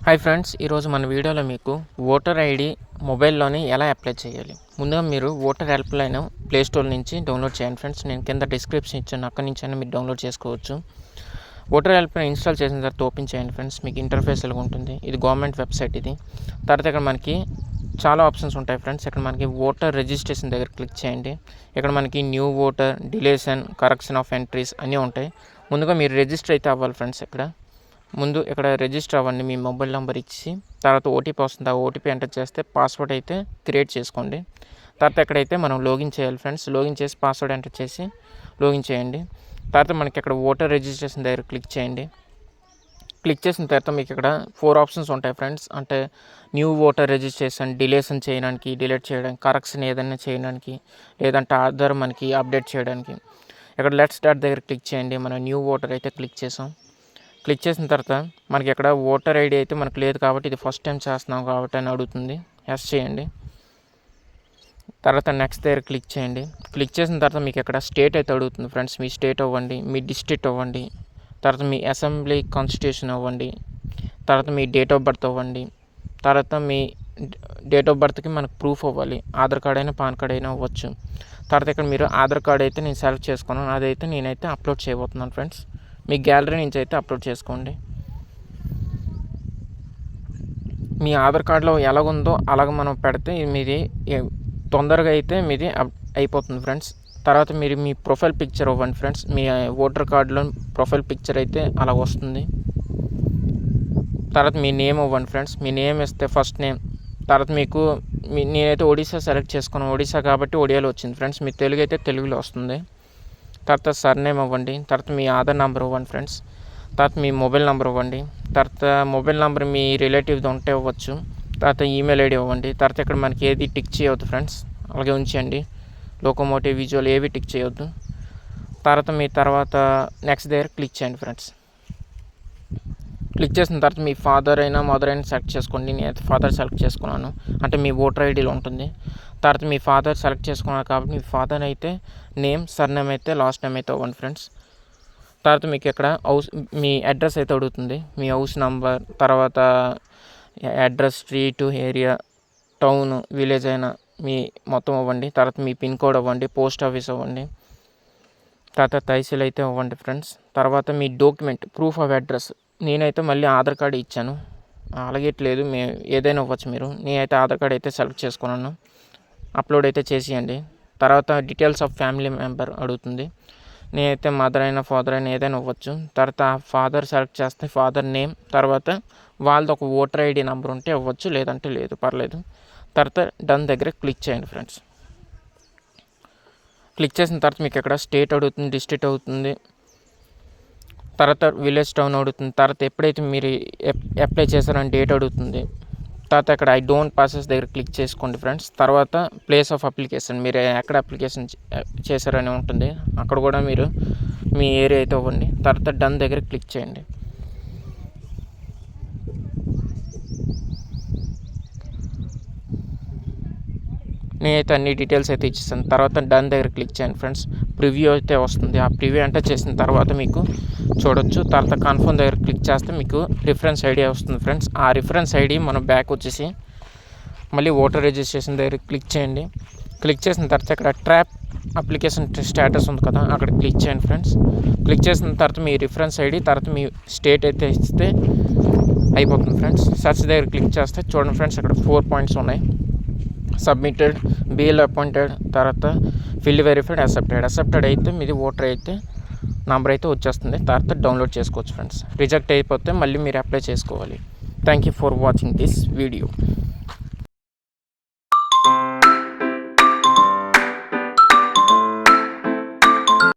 Hi friends, ఈరోజు మన వీడియోలో మీకు ఓటర్ ఐడి మొబైల్లోని ఎలా అప్లై చేయాలి. ముందుగా మీరు voter help line play store నుంచి డౌన్లోడ్ చేయండి ఫ్రెండ్స్. నేను కింద డిస్క్రిప్షన్ ఇచ్చాను, అక్కడి నుంచి అయినా మీరు డౌన్లోడ్ చేసుకోవచ్చు. ఓటర్ హెల్ప్ లైన్ ఇన్స్టాల్ చేసిన తర్వాత ఓపెన్ చేయండి ఫ్రెండ్స్. మీకు ఇంటర్ఫేస్ ఎలా ఉంటుంది. ఇది గవర్నమెంట్ వెబ్సైట్. ఇది తర్వాత ఇక్కడ మనకి చాలా ఆప్షన్స్ ఉంటాయి ఫ్రెండ్స్. ఇక్కడ మనకి ఓటర్ రిజిస్ట్రేషన్ దగ్గర క్లిక్ చేయండి. ఇక్కడ మనకి new voter, dilation, correction of entries అన్నీ ఉంటాయి. ముందుగా మీరు రిజిస్టర్ అయితే అవ్వాలి ఫ్రెండ్స్. ఇక్కడ రిజిస్టర్ అవ్వండి. మీ మొబైల్ నెంబర్ ఇచ్చి తర్వాత ఓటీపీ వస్తుంది. ఆ ఓటీపీ ఎంటర్ చేస్తే పాస్వర్డ్ అయితే క్రియేట్ చేసుకోండి. తర్వాత ఎక్కడైతే మనం లాగిన్ చేయాలి ఫ్రెండ్స్. లాగిన్ చేసి పాస్వర్డ్ ఎంటర్ చేసి లాగిన్ చేయండి. తర్వాత మనకి ఇక్కడ ఓటర్ రిజిస్ట్రేషన్ దగ్గర క్లిక్ చేయండి. క్లిక్ చేసిన తర్వాత మీకు ఇక్కడ 4 ఆప్షన్స్ ఉంటాయి ఫ్రెండ్స్. అంటే న్యూ ఓటర్ రిజిస్ట్రేషన్, డిలేషన్ చేయడానికి, డిలీట్ చేయడానికి, కరెక్షన్ ఏదైనా చేయడానికి, లేదంటే ఆధార్ మనకి అప్డేట్ చేయడానికి. ఇక్కడ లెట్స్ స్టార్ట్ దగ్గర క్లిక్ చేయండి. మనం న్యూ ఓటర్ అయితే క్లిక్ చేసాం. క్లిక్ చేసిన తర్వాత మనకి ఇక్కడ ఓటర్ ఐడి అయితే మనకు లేదు కాబట్టి ఇది ఫస్ట్ టైం చేస్తున్నాం కాబట్టి అని అడుగుతుంది. ఎస్ చేయండి. తర్వాత నెక్స్ట్ దగ్గర క్లిక్ చేయండి. క్లిక్ చేసిన తర్వాత మీకు ఇక్కడ స్టేట్ అయితే అడుగుతుంది ఫ్రెండ్స్. మీ స్టేట్ అవ్వండి, మీ డిస్ట్రిక్ట్ అవ్వండి, తర్వాత మీ అసెంబ్లీ కాన్స్టిట్యూషన్ అవ్వండి, తర్వాత మీ డేట్ ఆఫ్ బర్త్ అవ్వండి. తర్వాత మీ డేట్ ఆఫ్ బర్త్కి మనకు ప్రూఫ్ అవ్వాలి. ఆధార్ కార్డ్ అయినా పాన్ కార్డ్ అయినా అవ్వచ్చు. తర్వాత ఇక్కడ మీరు ఆధార్ కార్డ్ అయితే నేను సెలెక్ట్ చేసుకున్నాను. అదైతే నేనైతే అప్లోడ్ చేయబోతున్నాను ఫ్రెండ్స్. మీ గ్యాలరీ నుంచి అయితే అప్లోడ్ చేసుకోండి. మీ ఆధార్ కార్డులో ఎలాగుందో అలాగ మనం పెడితే మీది తొందరగా అయితే మీది అయిపోతుంది ఫ్రెండ్స్. తర్వాత మీరు మీ ప్రొఫైల్ పిక్చర్ ఇవ్వండి ఫ్రెండ్స్. మీ ఓటర్ కార్డులో ప్రొఫైల్ పిక్చర్ అయితే అలా వస్తుంది. తర్వాత మీ నేమ్ ఇవ్వండి ఫ్రెండ్స్. మీ నేమ్ ఇస్తే ఫస్ట్ నేమ్. తర్వాత మీకు నేనైతే ఒడిశా సెలెక్ట్ చేసుకున్నాను. ఒడిశా కాబట్టి ఒడియాలో వచ్చింది ఫ్రెండ్స్. మీ తెలుగు అయితే తెలుగులో వస్తుంది. తర్వాత సర్నేమ్ ఇవ్వండి. తర్వాత మీ ఆధార్ నెంబర్ ఇవ్వండి ఫ్రెండ్స్. తర్వాత మీ మొబైల్ నెంబర్ ఇవ్వండి. తర్వాత మొబైల్ నెంబర్ మీ రిలేటివ్ది ఉంటే ఇవ్వచ్చు. తర్వాత ఈమెయిల్ ఐడి ఇవ్వండి. తర్వాత ఇక్కడ మనకి ఏది టిక్ చేయవద్దు ఫ్రెండ్స్, అలాగే ఉంచండి. లోకోమోటివ్, విజువల్ ఏవి టిక్ చేయవద్దు. తర్వాత నెక్స్ట్ దగ్గర క్లిక్ చేయండి ఫ్రెండ్స్. క్లిక్ చేసిన తర్వాత మీ ఫాదర్ అయినా మదర్ అయినా సెలెక్ట్ చేసుకోండి. నేనైతే ఫాదర్ సెలెక్ట్ చేసుకున్నాను, అంటే మీ ఓటర్ ఐడిలో ఉంటుంది. తర్వాత మీ ఫాదర్ సెలెక్ట్ చేసుకున్నారు కాబట్టి మీ ఫాదర్ అయితే నేమ్, సర్నేమ్ అయితే లాస్ట్ నేమ్ అయితే ఇవ్వండి ఫ్రెండ్స్. తర్వాత మీకు ఇక్కడ మీ అడ్రస్ అయితే అడుగుతుంది. మీ హౌస్ నంబర్, తర్వాత address, street, area, town, village అయినా మీ మొత్తం ఇవ్వండి. తర్వాత మీ పిన్ కోడ్ ఇవ్వండి. పోస్ట్ ఆఫీస్ ఇవ్వండి. తర్వాత తహసీల్ అయితే ఇవ్వండి ఫ్రెండ్స్. తర్వాత మీ డాక్యుమెంట్, ప్రూఫ్ ఆఫ్ అడ్రస్. నేనైతే మళ్ళీ ఆధార్ కార్డు ఇచ్చాను, అలాగే లేదు ఏదైనా ఇవ్వచ్చు మీరు. నేనైతే ఆధార్ కార్డు అయితే సెలెక్ట్ చేసుకున్నాను. అప్లోడ్ అయితే చేసేయండి. తర్వాత డీటెయిల్స్ ఆఫ్ ఫ్యామిలీ మెంబర్ అడుగుతుంది. నేనైతే మదర్ అయినా ఫాదర్ అయినా ఏదైనా ఇవ్వచ్చు. తర్వాత ఫాదర్ సెలెక్ట్ చేస్తే ఫాదర్ నేమ్, తర్వాత వాళ్ళది ఒక ఓటర్ ఐడి నెంబర్ ఉంటే ఇవ్వచ్చు, లేదంటే లేదు, పర్లేదు. తర్వాత డన్ దగ్గర క్లిక్ చేయండి ఫ్రెండ్స్. క్లిక్ చేసిన తర్వాత మీకు ఇక్కడ స్టేట్ అడుగుతుంది, డిస్ట్రిక్ట్ అవుతుంది, తర్వాత విలేజ్, టౌన్ అడుగుతుంది. తర్వాత ఎప్పుడైతే మీరు అప్లై చేశారని డేట్ అడుగుతుంది. తర్వాత ఇక్కడ ఐ డోంట్ పాసెస్ దగ్గర క్లిక్ చేసుకోండి ఫ్రెండ్స్. తర్వాత ప్లేస్ ఆఫ్ అప్లికేషన్, మీరు ఎక్కడ అప్లికేషన్ చేశారని ఉంటుంది, అక్కడ కూడా మీరు మీ ఏరియా అయితే ఇవ్వండి. తర్వాత డన్ దగ్గర క్లిక్ చేయండి. నేనైతే అన్ని డీటెయిల్స్ అయితే ఇచ్చేసాను. తర్వాత డన్ దగ్గర క్లిక్ చేయండి ఫ్రెండ్స్. ప్రివ్యూ అయితే వస్తుంది. ఆ ప్రివ్యూ ఎంటర్ చేసిన తర్వాత మీకు చూడొచ్చు. తర్వాత కన్ఫర్మ్ దగ్గర క్లిక్ చేస్తే మీకు రిఫరెన్స్ ఐడి వస్తుంది ఫ్రెండ్స్. ఆ రిఫరెన్స్ ఐడి మనం బ్యాక్ వచ్చేసి మళ్ళీ ఓటర్ రిజిస్ట్రేషన్ దగ్గర క్లిక్ చేయండి. క్లిక్ చేసిన తర్వాత ఇక్కడ ట్రాప్ అప్లికేషన్ స్టేటస్ ఉంది కదా, అక్కడ క్లిక్ చేయండి ఫ్రెండ్స్. క్లిక్ చేసిన తర్వాత మీ రిఫరెన్స్ ఐడి, తర్వాత మీ స్టేట్ అయితే ఇస్తే అయిపోతుంది ఫ్రెండ్స్. సెర్చ్ దగ్గర క్లిక్ చేస్తే చూడండి ఫ్రెండ్స్, ఇక్కడ 4 పాయింట్స్ ఉన్నాయి. సబ్మిటెడ్, బిల్ అపాయింటెడ్, తర్వాత ఫిల్ వెరిఫైడ్, యాక్సెప్టెడ్ అయితే మీది ఓటర్ అయితే నంబర్ అయితే వచ్చేస్తుంది. తర్వాత డౌన్లోడ్ చేసుకోవచ్చు ఫ్రెండ్స్. రిజెక్ట్ అయిపోతే మళ్ళీ మీరు అప్లై చేసుకోవాలి. Thank you for watching this video.